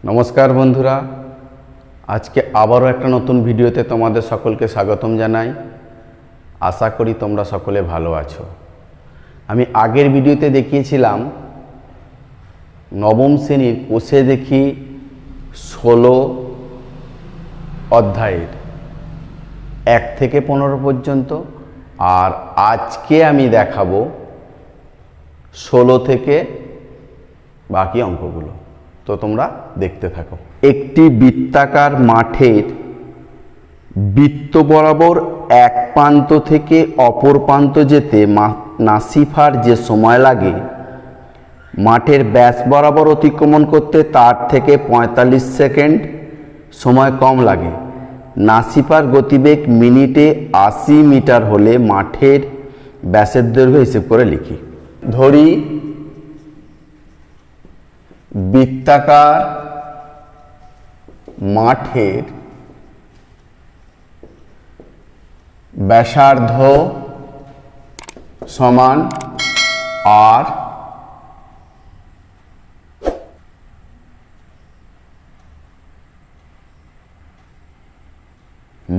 নমস্কার বন্ধুরা, আজকে আবারও একটা নতুন ভিডিওতে তোমাদের সকলকে স্বাগতম জানাই। আশা করি তোমরা সকলে ভালো আছো। আমি আগের ভিডিওতে দেখিয়েছিলাম নবম শ্রেণীর কোষে দেখি 16 অধ্যায়ের 1 থেকে 15 পর্যন্ত, আর আজকে আমি দেখাবো 16 থেকে বাকি অঙ্কগুলো। তো তোমরা দেখতে থাকো। একটি বৃত্তাকার মাঠের বৃত্ত বরাবর এক প্রান্ত থেকে অপর প্রান্ত যেতে নাসিফার যে সময় লাগে, মাঠের ব্যাস বরাবর অতিক্রমণ করতে তার থেকে 45 সেকেন্ড সময় কম লাগে। নাসিফার গতিবেগ মিনিটে 80 মিটার হলে মাঠের ব্যাসের দৈর্ঘ্য হিসেব করে লিখি। ধরি বৃত্তাকার মাঠের ব্যাসার্ধ সমান আর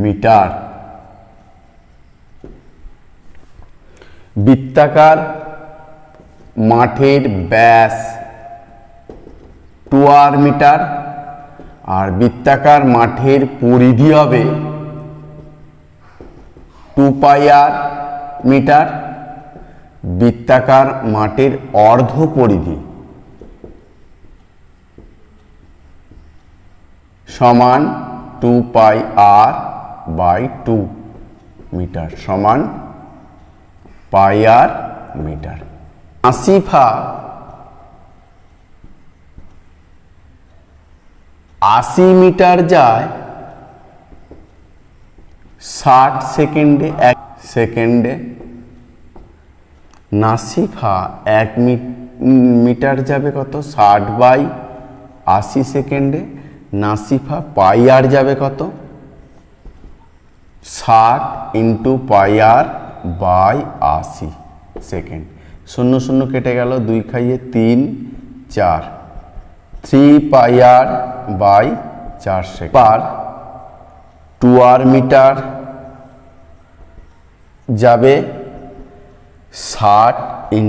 মিটার। বৃত্তাকার মাঠের ব্যাস 2r মিটার আর বৃত্তাকার মাঠের পরিধি হবে 2πr মিটার। বৃত্তাকার মাঠের অর্ধ পরিধি সমান 2πr/2 মিটার সমান πr মিটার। নাসিফা 80 মিটার যায় 60 সেকেন্ডে। 1 সেকেন্ডে নাসিফা 1 মিটার যাবে কত? 60/80 সেকেন্ডে। নাসিফা πr যাবে কত? 60 × πr/80 সেকেন্ড। 0 0 কেটে গেল, 2 খাইয়ে 3 4, 3πr/4 সেকেন্ড। 2r মিটার যাবে 60 ×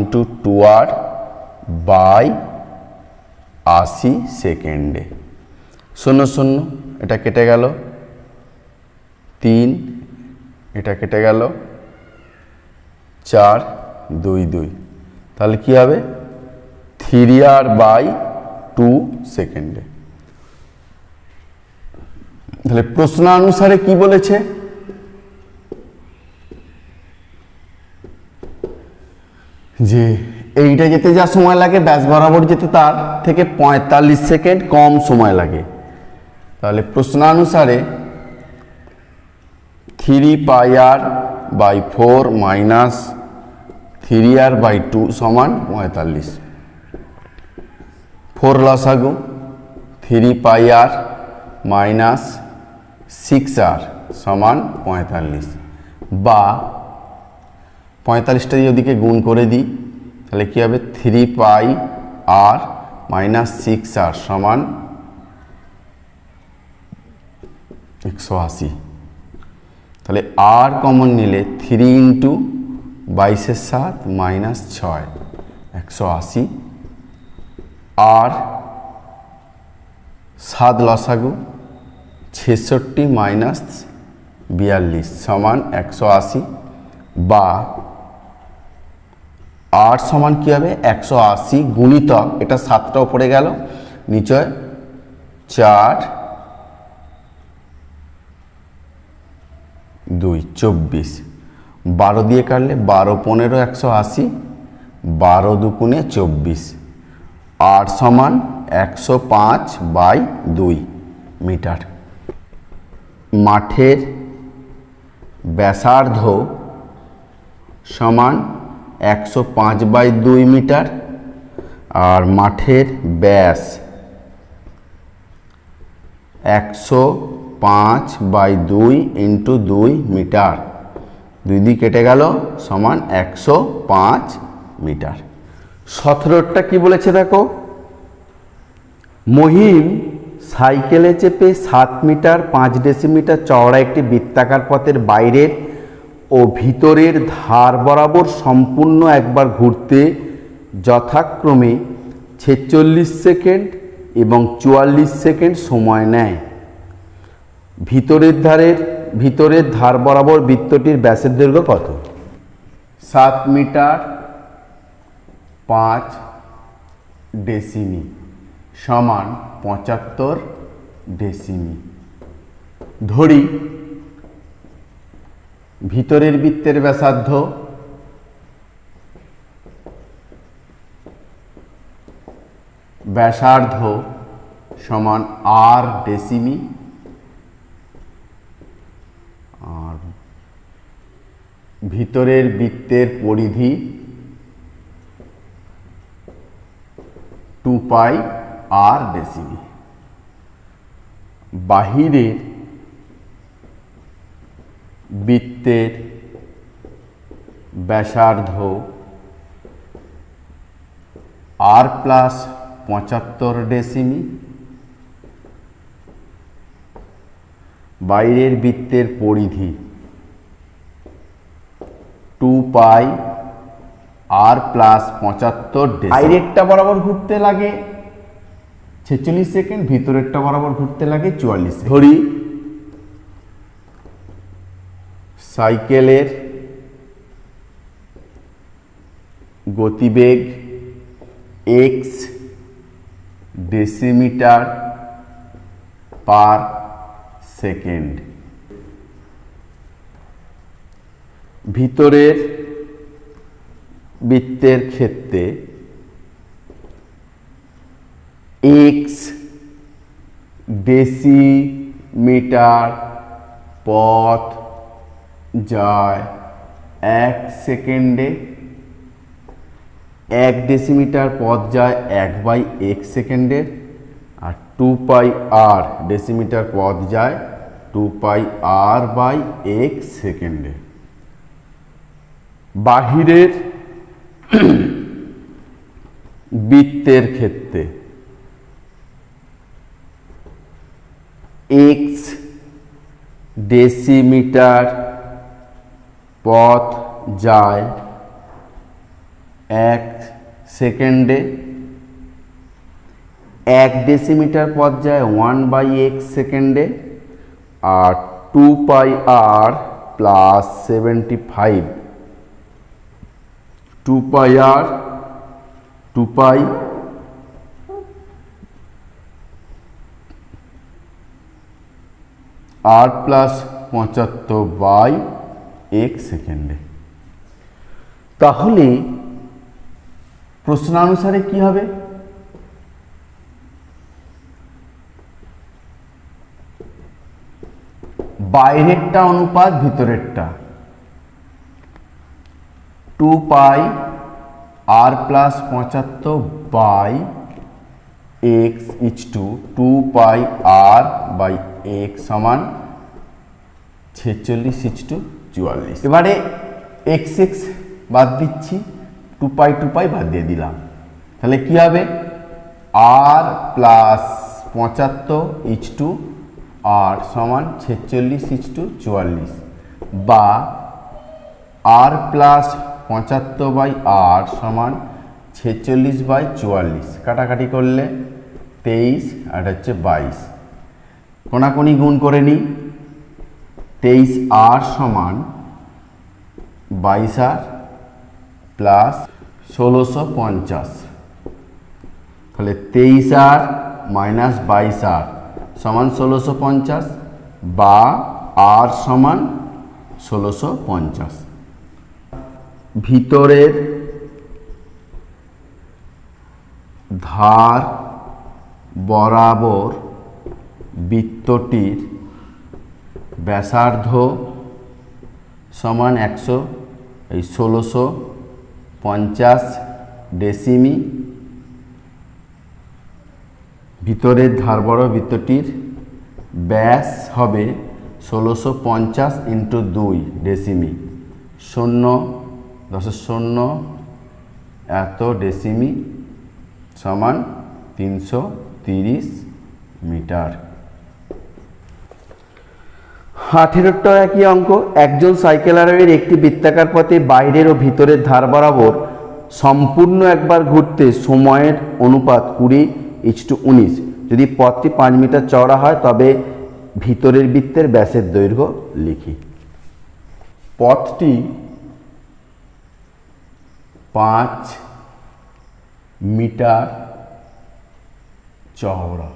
2r/80 সেকেন্ডে। 0 0 এটা কেটে গেল, 3 এটা কেটে গেল, 4 2 2, তাহলে কি হবে? 3r/2 সেকেন্ডে। তাহলে প্রশ্নানুসারে কি বলেছে? যে এইটা যেতে যা সময় লাগে ব্যাস বরাবর যেতে তার থেকে 45 সেকেন্ড কম সময় লাগে। তাহলে প্রশ্নানুসারে 3πr/4 মাইনাস 3r/2 সমান 45। 4 লসাগু, 3πr মাইনাস 6r সমান 45, বা 45টা দিয়ে ওদিকে গুণ করে দিই, তাহলে কি হবে? 3πr মাইনাস 6r সমান 180। তাহলে আর কমন নিলে 3 × 22/7 মাইনাস 6 180, আর 7 লসাগু 66 মাইনাস 42 সমান 180, বা আর সমান কি হবে? 180 গুণিতক, এটা 7টা উপরে গেল, নিচে 4 2 24, 12 দিয়ে কাটলে 12 15 180, 12 2 24, আর সমান 105/2 মিটার। মাঠের ব্যাসার্ধ সমান 105/2 মিটার, আর মাঠের ব্যাস 105/2 × 2 মিটার। 2 দিয়ে কেটে গেল, সমান 105 মিটার। 17টা কি বলেছে দেখো, মহিম সাইকেলে চেপে 7 মিটার 5 ডেসিমিটার চওড়া একটি বৃত্তাকার পথের বাইরের ও ভিতরের ধার বরাবর সম্পূর্ণ একবার ঘুরতে যথাক্রমে 46 সেকেন্ড এবং 44 সেকেন্ড সময় নেয়। ভিতরের ধার বরাবর বৃত্তটির ব্যাসের দৈর্ঘ্য কত? 7 মিটার 5 ডেসিমি সমান 75 ডেসিমি। ধরি ভিতরের বৃত্তের ব্যাসার্ধ সমান আর ডেসিমি আর ভিতরের বৃত্তের পরিধি 2 পাই আর ডেসিমি। বাহিরের বৃত্তের ব্যাসার্ধ আর প্লাস 75 ডেসিমি, বাইরের বৃত্তের পরিধি 2 পাই আর প্লাস 75 ডেসিমি। বাইরেরটা বরাবর ঘুরতে লাগে 46 সেকেন্ড, ভিতরেরটা বরাবর ঘুরতে লাগে 44 সেকেন্ড। ধরি সাইকেলের গতিবেগ x ডেসিমিটার পার সেকেন্ড। ভিতরের বৃত্তের ক্ষেত্রে x ডেসিমিটার পথ যায় 1 সেকেন্ডে, 1 ডেসিমিটার পথ যায় 1/x সেকেন্ডের, আর 2 পাই আর ডেসিমিটার পথ যায় 2 পাই r/x সেকেন্ডে। বাহিরের বৃত্তের ক্ষেত্রে x ডেসিমিটার পথ যায় 1 সেকেন্ডে, 1 ডেসিমিটার পথ যায় 1/x সেকেন্ডে, আর 2 পাই আর প্লাস 75 2 পাই আর 2 পাই আর প্লাস 75/x সেকেন্ডে। তাহলে প্রশ্নানুসারে কি হবে? বাইরেরটা অনুপাত ভিতরেরটা 2 pi r plus 75/x is to 2 pi r by x সমান 46 ইজ টু 44। এবারে x বাদ দিচ্ছি, 2 পাই বাদ দিয়ে দিলাম, তাহলে কি হবে? আর প্লাস 75 ইজ টু আর সমান 46 ইজ টু 44, বা আর প্লাস 75/r সমান 46/44। কাটাকাটি করলে 23 আর হচ্ছে 22, কোনাকুনি গুণ করে নিই। 23r সমান 22r প্লাস 1650, তাহলে 23r মাইনাস 22r সমান 1650, বা r সমান 1650। ভিতরের ধার বরাবর বৃত্তটির ব্যাসার্ধ সমান 1650 ডেসিমি। ভিতরের ধার বরাবর বৃত্তটির ব্যাস হবে 1650 ইন্টু 2 ডেসিমি, 0.0 এত ডেসিমি সমান 330 মিটার। 18টা একই অঙ্ক। একজন সাইকেল আরোহীর একটি বৃত্তাকার পথে বাইরের ও ভিতরের ধার বরাবর সম্পূর্ণ একবার ঘুরতে সময়ের অনুপাত 20:19। যদি পথটি 5 মিটার চওড়া হয় তবে ভিতরের বৃত্তের ব্যাসের দৈর্ঘ্য লিখি। পথটি 5 মিটার চওড়া।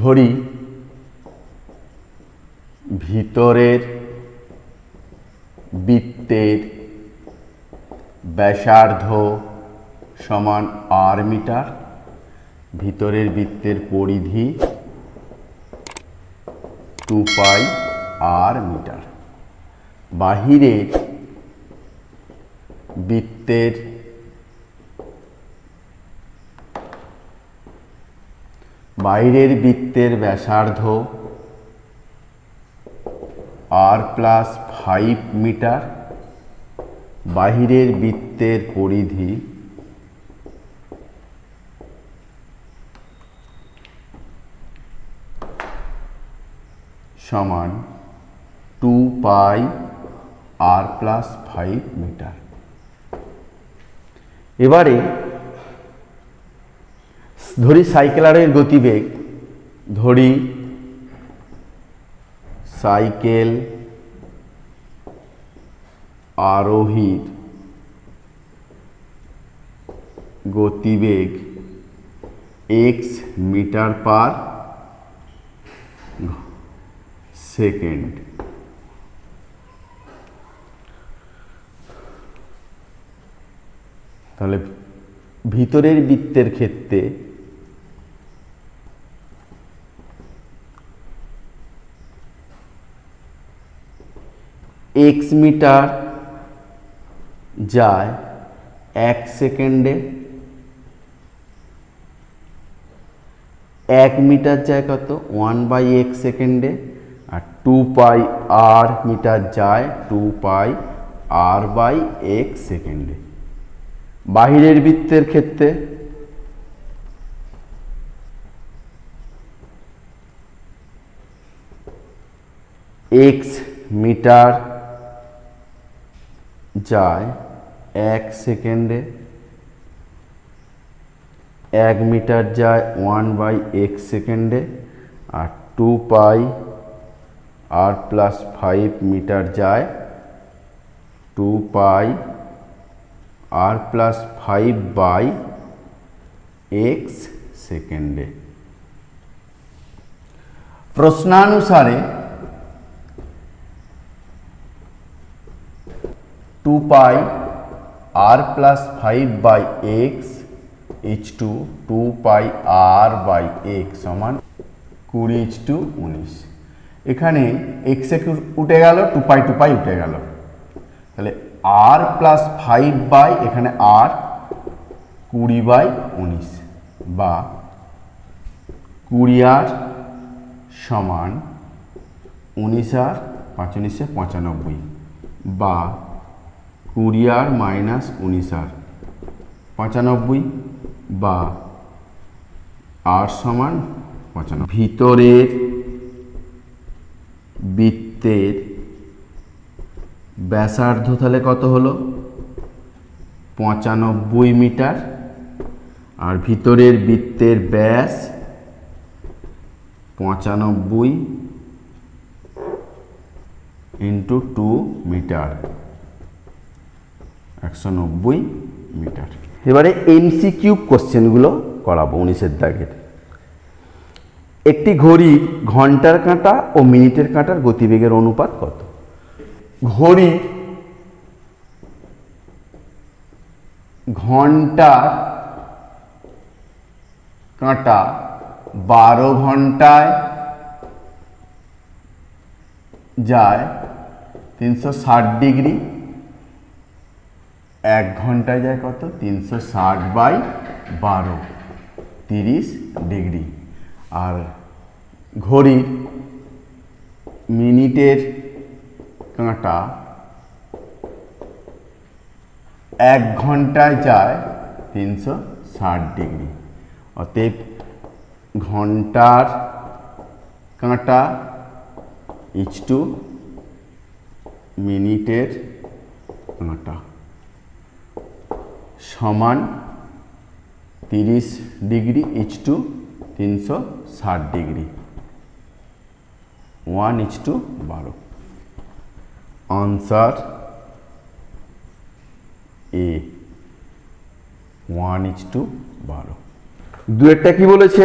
ধরি ভিতরের বৃত্তের ব্যাসার্ধ সমান r মিটার, ভিতরের বৃত্তের পরিধি 2π r মিটার। বাহিরের বৃত্তের ব্যাসার্ধ r+5 মিটার, বাহিরের বৃত্তের পরিধি সমান 2π r+5 মিটার। এবারে ধরি সাইকেল আরোহীর গতিবেগ, ধরি সাইকেল আরোহীর গতিবেগ x মিটার পার সেকেন্ড। তাহলে ভিতরের বৃত্তের ক্ষেত্রে x মিটার যায় 1 সেকেন্ডে, 1 মিটার যায় কত 1/x সেকেন্ডে, আর 2π r মিটার যায় 2π r/x সেকেন্ডে। বাহিরের বৃত্তের ক্ষেত্রে x মিটার যায় 1 সেকেন্ডে, 1 মিটার যায় 1/x সেকেন্ডে, আর 2π r+5 মিটার যায় 2π r+5/x সেকেন্ডে। প্রশ্নানুসারে 2π r+5/x is to 2π r/x সমান 20:19। এখানে x উঠে গেল, 2π উঠে গেল, তাহলে r+5 এখানে r 20/19 বা 20r সমান 19r 5 19 95 বা 20r - 19r 95 বা r সমান 95। ভিতরের বৃত্তের ব্যাসার্ধ তাহলে কত হলো 95 মিটার, আর ভিতরের বৃত্তের ব্যাস 95 × 2 মিটার 190 মিটার। এবারে এমসিকিউ কোশ্চেনগুলো করাবো 19-এর দাগের। একটি ঘড়ির ঘন্টার কাঁটা ও মিনিটের কাঁটার গতিবেগের অনুপাত কত? ঘড়ি ঘন্টার কাঁটা 12 ঘন্টায় যায় 360 ডিগ্রি, 1 ঘন্টায় যায় কত 360/12 30 ডিগ্রি। আর ঘড়ির মিনিটের কাঁটা 1 ঘন্টায় যায় 360 ডিগ্রি। অতএব ঘন্টার কাঁটা ইজ টু মিনিটের কাঁটা সমান 30 degree is to 360 degree 1:12 answer A 1:12 দুয়েরটা কি বলেছে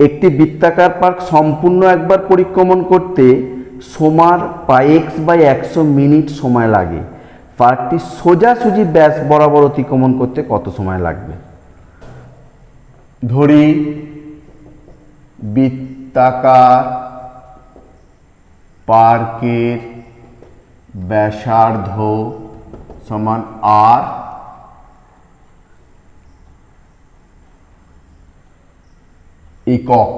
একটি বৃত্তাকার পার্ক সম্পূর্ণ একবার পরিক্রমণ করতে সমান πx/100 মিনিট সময় লাগে পার্কটি সোজাসুজি ব্যাস বরাবর অতিক্রমণ করতে কত সময় লাগবে ধরি বৃত্তাকার পার্কের ব্যাসার্ধ সমান r একক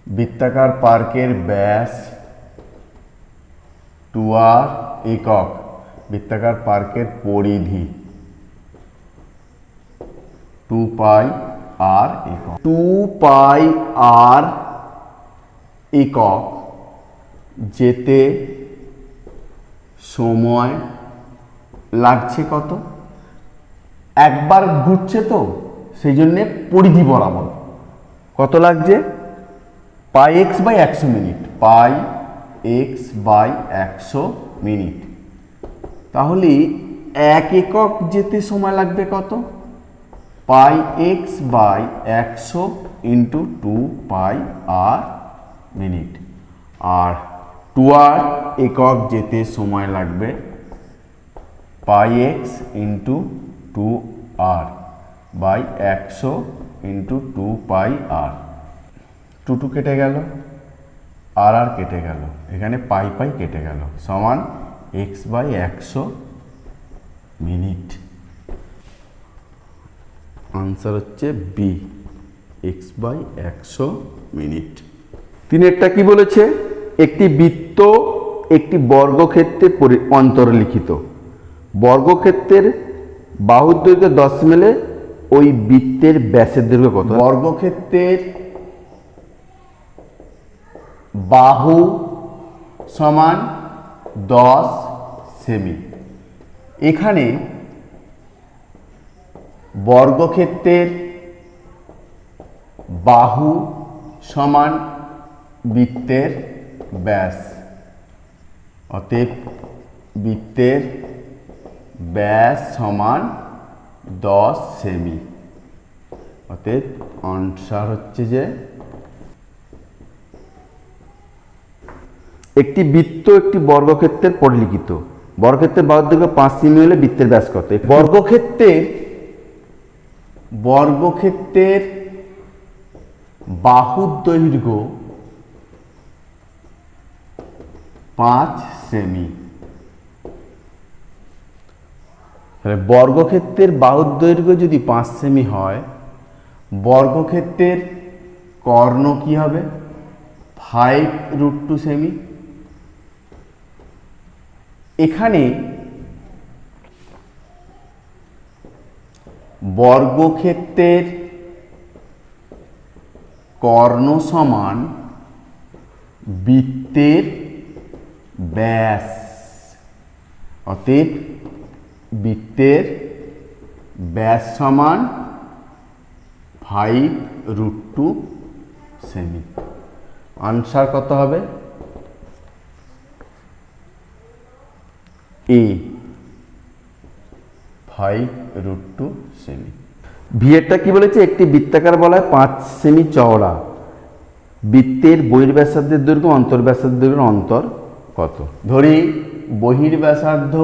বৃত্তাকার পার্কের ব্যাস 2r একক বৃত্তাকার পার্কের পরিধি 2πr একক 2πr একক যেতে সময় লাগছে কত একবার ঘুরছে তো সেই জন্যে পরিধি বরাবর কত লাগছে πx/100 মিনিট πx/100 মিনিট তাহলে 1 একক যেতে সময় লাগবে কত πx/100 ইন্টু 2πr মিনিট আর 2r একক যেতে সময় লাগবে πx into 2r/100 into 2πr 2 কেটে গেল আর কেটে গেল এখানে পাই কেটে গেল সমান x/100 মিনিট आंसर হচ্ছে বি x/100 মিনিট তিনেরটা কি বলেছে একটি বৃত্ত একটি বর্গক্ষেত্রে অন্তর্লিখিত বর্গক্ষেত্রের বাহুর দৈর্ঘ্য 10 মিলে ওই বৃত্তের ব্যাসের দৈর্ঘ্য কত বর্গক্ষেত্রের বাহু সমান 10 সেমি এখানে বর্গক্ষেত্রের বাহু সমান বৃত্তের ব্যাস অতএব বৃত্তের ব্যাস সমান 10 সেমি অতএব আনসার হচ্ছে যে একটি বৃত্ত একটি বর্গক্ষেত্রের পরিলিখিত বর্গক্ষেত্রের বাহুর দৈর্ঘ্য 5 সেমি হলে বৃত্তের ব্যাস কত বর্গক্ষেত্রের বাহুর দৈর্ঘ্য 5 সেমি বর্গক্ষেত্রের বাহুর দৈর্ঘ্য যদি 5 সেমি হয় বর্গক্ষেত্রের কর্ণ কি হবে 5√2 সেমি এখানে বর্গক্ষেত্রের কর্ণ সমান বৃত্তের ব্যাস অতএব বৃত্তের ব্যাস সমান 5√2 সেমি আনসার কত হবে এ 5√2 সেমি ভিএরটা কি বলেছে একটি বৃত্তাকার বলয় 5 সেমি চওড়া বৃত্তের বহির্ব্যাসার্ধের দৈর্ঘ্য অন্তর্ব্যাসার্ধের দৈর্ঘ্যের অন্তর কত ধরি বহির্ব্যাসার্ধ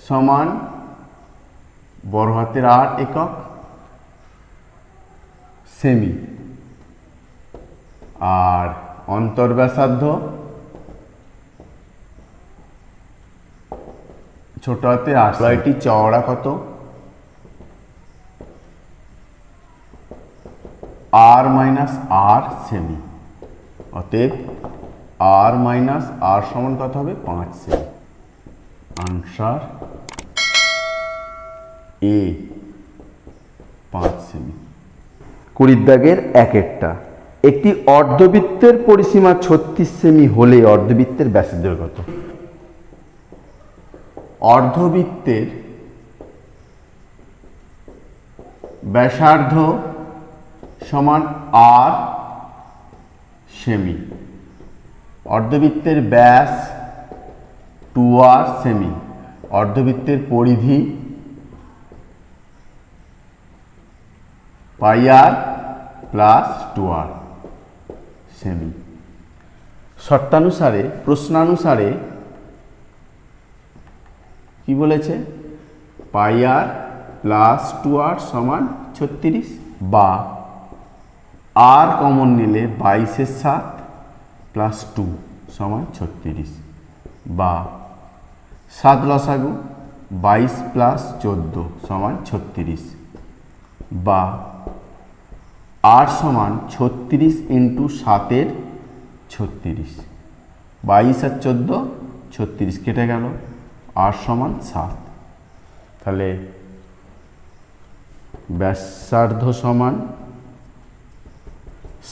সমান বড় হাতের 8 একক সেমি আর অন্তর্ব্যাসার্ধ ছোট হাতের 8 বলয়টি চওড়া কত r-r সেমি অতএব r সমান কত হবে 5 সেমি আনসার এ 5 সেমি। 20 দাগের এক একটা, একটি অর্ধবৃত্তের পরিসীমা 36 সেমি হলে অর্ধবৃত্তের ব্যাসার্ধ কত? অর্ধবৃত্তের ব্যাসার্ধ সমান আর সেমি। অর্ধবৃত্তের ব্যাস 2r সেমি। অর্ধবৃত্তের পরিধি πr প্লাস 2r সেমি। শর্তানুসারে প্রশ্নানুসারে কি বলেছে? πr প্লাস 2r সমান 36, বা আর কমন নিলে 22/7 প্লাস 2 সমান 36, বা 7 লসাগু 22 প্লাস 14 সমান 36, বা আর সমান 36 ইন্টু 7 36, 22 আর 14 36 কেটে গেল, আর সমান 7। তাহলে ব্যাসার্ধ সমান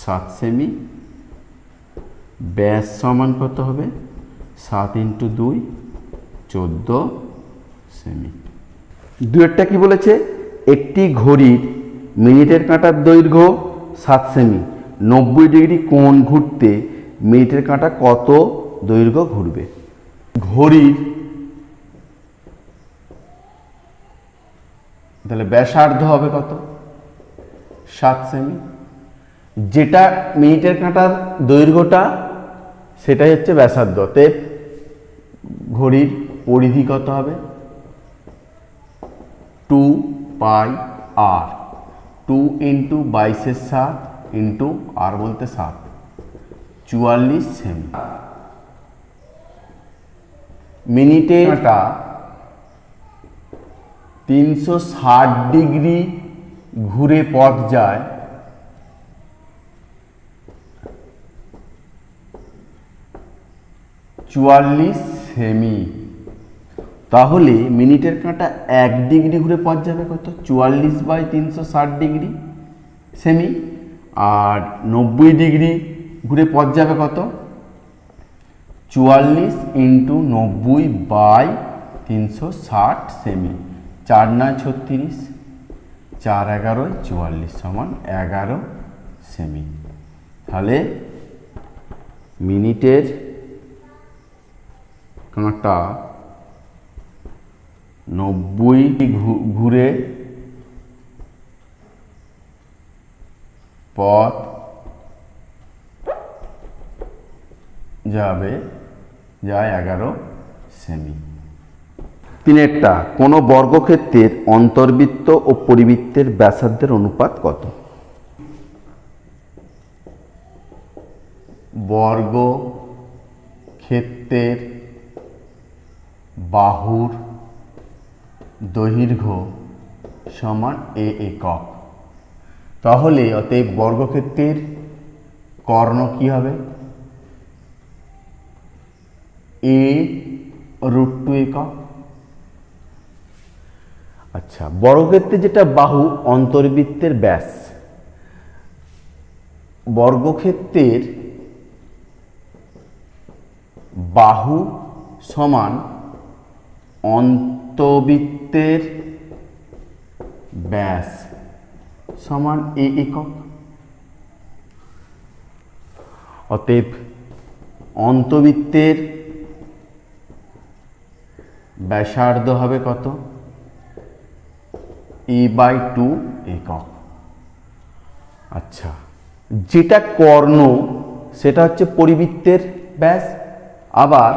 7 সেমি, ব্যাস সমান কত হবে? 7 ইন্টু 2 14 সেমি। দুয়েরটা কি বলেছে? একটি ঘড়ির মিনিটের কাঁটার দৈর্ঘ্য 7 সেমি, 90 ডিগ্রি কোণ ঘুরতে মিনিটের কাঁটা কত দৈর্ঘ্য ঘুরবে? ঘড়ির তাহলে ব্যাসার্ধ হবে কত? 7 সেমি। যেটা মিনিটের কাঁটার দৈর্ঘ্যটা সেটাই হচ্ছে ব্যাসার্ধ। অতএব ঘড়ির পরিধি কত হবে? 2πr, 2 ইন্টু 22/7 ইন্টু আর বলতে 7, 44 সেমি। মিনিটে কাঁটা 360 ডিগ্রি ঘুরে পথ যায়, চুয়াল্লিশ সেমি। তাহলে মিনিটের কাঁটা 1 ডিগ্রি ঘুরে পথ যাবে কত? 44/360 ডিগ্রি সেমি। আর 90 ডিগ্রি ঘুরে পথ যাবে কত? 44 ইন্টু 90/360 সেমি। 4 9 36, 4 11 44 সমান 11 সেমি। তাহলে মিনিটের কাঁটা 90 ঘুরে পথ যায় 11 সেমি। তিনেরটা, কোনো বর্গক্ষেত্রের অন্তর্বৃত্ত ও পরিবৃত্তের ব্যাসার্ধের অনুপাত কত? বর্গক্ষেত্রের বাহুর দৈর্ঘ্য সমান a একক। তাহলে অতএব বর্গক্ষেত্রের কর্ণ কি হবে? a√2 একক। আচ্ছা, বর্গক্ষেত্রে যেটা বাহু অন্তর্বৃত্তের ব্যাস, বর্গক্ষেত্রের বাহু সমান অন্তর্বৃত্তের ব্যাস সমান a একক। অতএব অন্তর্বৃত্তের ব্যাসার্ধ হবে কত? a/2 একক। আচ্ছা, যেটা কর্ণ সেটা হচ্ছে পরিবৃত্তের ব্যাস। আবার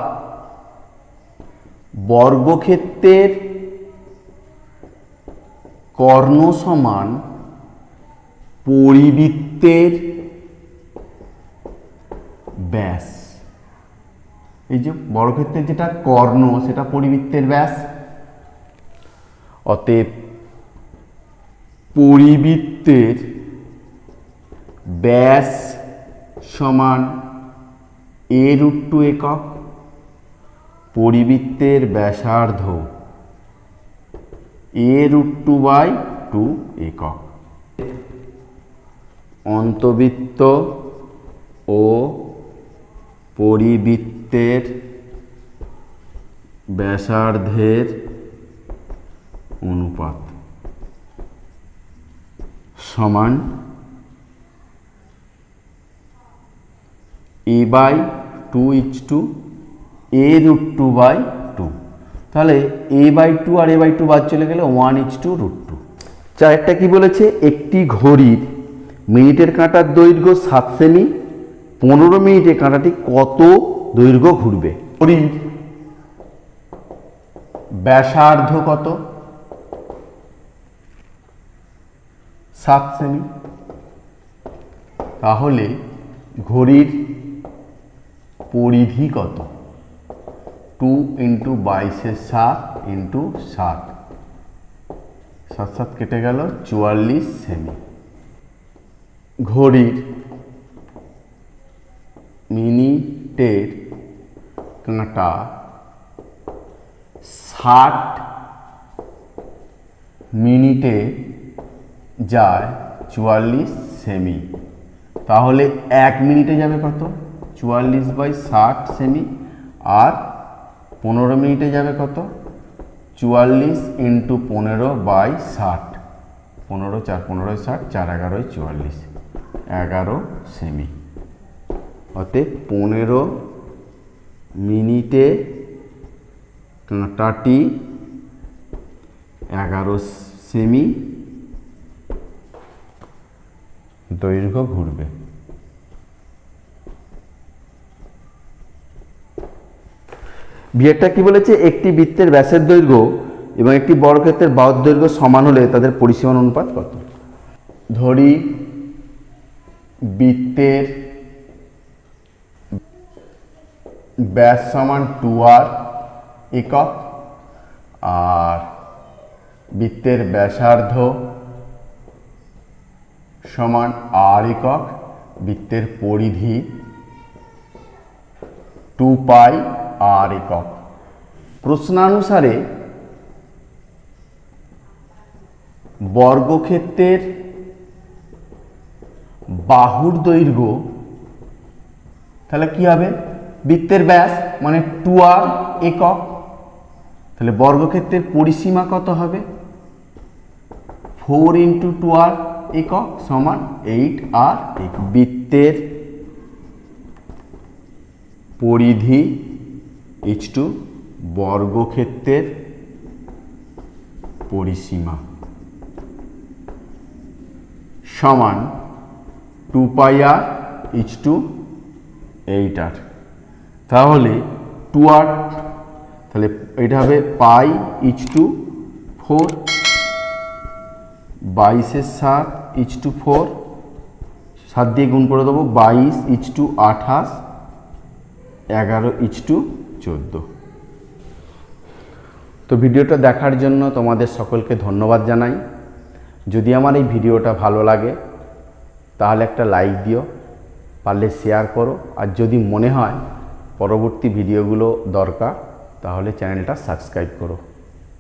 বর্গক্ষেত্রের কর্ণ সমান পরিবৃত্তের ব্যাস। এই যে বর্গক্ষেত্রের যেটা কর্ণ সেটা পরিবৃত্তের ব্যাস। অতএব পরিবৃত্তের ব্যাস সমান a√2 একক। পরিবৃত্তের ব্যাসার্ধ a√2/2 একক। অন্তবৃত্ত ও পরিবৃত্তের ব্যাসার্ধের অনুপাত সমান a/2 a√2/2। তাহলে a/2 আর a/2 বাদ চলে গেলে 1:√2। চারটা কি বলেছে, একটি ঘড়ির মিনিটের কাঁটার দৈর্ঘ্য 7 সেমি, 15 মিনিটে কাঁটাটি কত দৈর্ঘ্য ঘুরবে। ঘড়ির ব্যাসার্ধ কত, 7 সেমি। তাহলে ঘড়ির পরিধি কত, 2 × 22/7 × 7, 7 7 কেটে গেল, 44 সেমি। ঘড়ির মিনিটের কাঁটা 60 মিনিটে যায় 44 সেমি। তাহলে 1 মিনিটে যাবে কত, 44/60 সেমি। আর 15 মিনিটে যাবে কত, 44 × 15/60, 15 4 15 60, 4 11 44, 11 সেমি। অতএব 15 মিনিটে কাঁটাটি 11 সেমি দৈর্ঘ্য ঘুরবে। বিয়েরটা কি বলেছে, একটি বৃত্তের ব্যাসের দৈর্ঘ্য এবং একটি বর্গক্ষেত্রের বাহুর দৈর্ঘ্য সমান হলে তাদের পরিসীমার অনুপাত কত। ধরি বৃত্তের ব্যাস সমান 2r একক আর বৃত্তের ব্যাসার্ধ সমান r একক, বৃত্তের পরিধি 2πr একক। প্রশ্নানুসারে বর্গক্ষেত্রের বাহুর দৈর্ঘ্য তাহলে কি হবে, বৃত্তের ব্যাস মানে 2r একক, তাহলে বর্গক্ষেত্রের পরিসীমা কত হবে, 4 × 2r একক সমান 8r একক। বৃত্তের পরিধি h2 বর্গক্ষেত্রের পরিসীমা সমান 2πr h2 8r। তাহলে 2r, তাহলে এটা হবে পাই h2 4, 22/7 h2 4, 7 দিয়ে গুণ করে দেবো, 22 h2 28, 11 h2 14। তো ভিডিওটা দেখার জন্য তোমাদের সকলকে ধন্যবাদ জানাই। যদি আমার এই ভিডিওটা ভালো লাগে তাহলে একটা লাইক দিও, পারলে শেয়ার করো, আর যদি মনে হয় পরবর্তী ভিডিওগুলো দরকার তাহলে চ্যানেলটা সাবস্ক্রাইব করো।